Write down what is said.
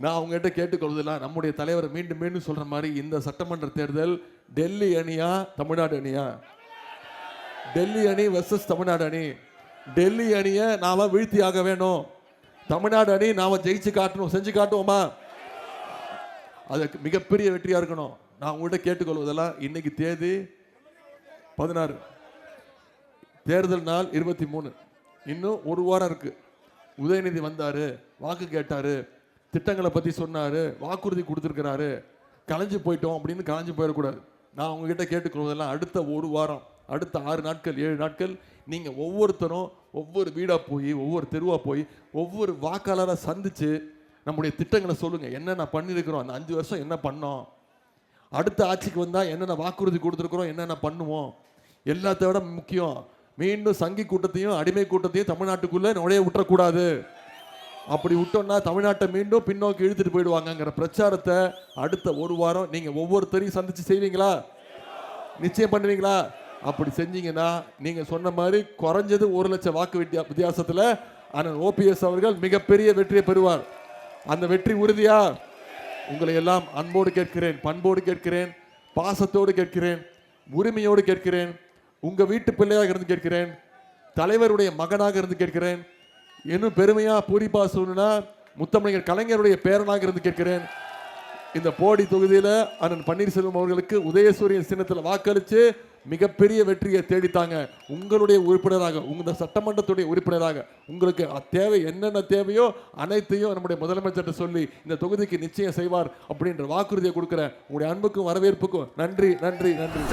நான் அவங்ககிட்ட கேட்டுக்கொள்வதில்லை, நம்முடைய தலைவர் மீண்டும் மீண்டும் சொல்ற மாதிரி இந்த சட்டமன்ற தேர்தல் டெல்லி அணியா தமிழ்நாடு அணியா? டெல்லி அணி வெர்சஸ் தமிழ்நாடு அணி. டெல்லி அணியை நாம வீழ்த்தி ஆக வேணும், தமிழ்நாடு அணி நாம ஜெயிச்சு காட்டணும். செஞ்சு காட்டுவோமா? அது மிகப்பெரிய வெற்றியா இருக்கணும். நான் உங்கள்கிட்ட கேட்டுக்கொள்வதெல்லாம், இன்னைக்கு தேதி 16, தேர்தல் நாள் 23, இன்னும் ஒரு வாரம் இருக்கு. உதயநிதி வந்தாரு, வாக்கு கேட்டாரு, திட்டங்களை பத்தி சொன்னாரு, வாக்குறுதி கொடுத்துருக்கிறாரு, கலைஞ்சு போயிட்டோம் அப்படின்னு கலைஞ்சு போயிடக்கூடாது. நான் உங்ககிட்ட கேட்டுக்கொள்வதெல்லாம், அடுத்த ஒரு வாரம், அடுத்த 6 நாட்கள் 7 நாட்கள் நீங்க ஒவ்வொருத்தரும் ஒவ்வொரு வீடா போய், ஒவ்வொரு தெருவா போய், ஒவ்வொரு வாக்காளரை சந்திச்சு நம்முடைய திட்டங்களை சொல்லுங்க. என்னென்ன பண்ணியிருக்கிறோம், அந்த 5 வருஷம் என்ன பண்ணோம், அடுத்த ஆட்சிக்கு வந்தா என்னென்ன வாக்குறுதி கொடுத்துருக்குறோம், என்னென்ன பண்ணுவோம். எல்லாத்த விட முக்கியம், மீண்டும் சங்கி கூட்டத்தையும் அடிமை கூட்டத்தையும் தமிழ்நாட்டுக்குள்ள நுழைய விட்டுறக்கூடாது. அப்படி விட்டோம்னா தமிழ்நாட்டை மீண்டும் பின்னோக்கி இழுத்துட்டு போயிடுவாங்கங்கிற பிரச்சாரத்தை அடுத்த ஒரு வாரம் நீங்க ஒவ்வொருத்தரையும் சந்திச்சு செய்வீங்களா? நிச்சயம் பண்ணுவீங்களா? அப்படி செஞ்சீங்கன்னா நீங்க சொன்ன மாதிரி குறைஞ்சது 1 லட்சம் வாக்கு வித்தியாசத்துல அண்ணன் ஓபிஎஸ் அவர்கள் மிகப்பெரிய வெற்றியை பெறுவார். அந்த வெற்றி உறுதியா? உங்களை எல்லாம் அன்போடு கேட்கிறேன், பண்போடு கேட்கிறேன், பாசத்தோடு கேட்கிறேன், உரிமையோடு கேட்கிறேன், உங்க வீட்டு பிள்ளையாக இருந்து கேட்கிறேன், தலைவருடைய மகனாக இருந்து கேட்கிறேன், இன்னும் பெருமையா பூரிப்பா சொல்லணும்னா முத்தமிழர் கலைஞருடைய பேரனாக இருந்து கேட்கிறேன். இந்த போடி தொகுதியில அண்ணன் பன்னீர்செல்வம் அவர்களுக்கு உதயசூரியன் சின்னத்தில் வாக்களிச்சு மிகப்பெரிய வெற்றியை தேடித்தாங்க. உங்களுடைய உறுப்பினராக, உங்க சட்டமன்றத்துடைய உறுப்பினராக உங்களுக்கு தேவை என்னென்ன தேவையோ அனைத்தையும் நம்முடைய முதலமைச்சர்கிட்ட சொல்லி இந்த தொகுதிக்கு நிச்சயம் செய்வார் அப்படின்ற வாக்குறுதியை கொடுக்கிற உங்களுடைய அன்புக்கும் வரவேற்புக்கும் நன்றி நன்றி நன்றி.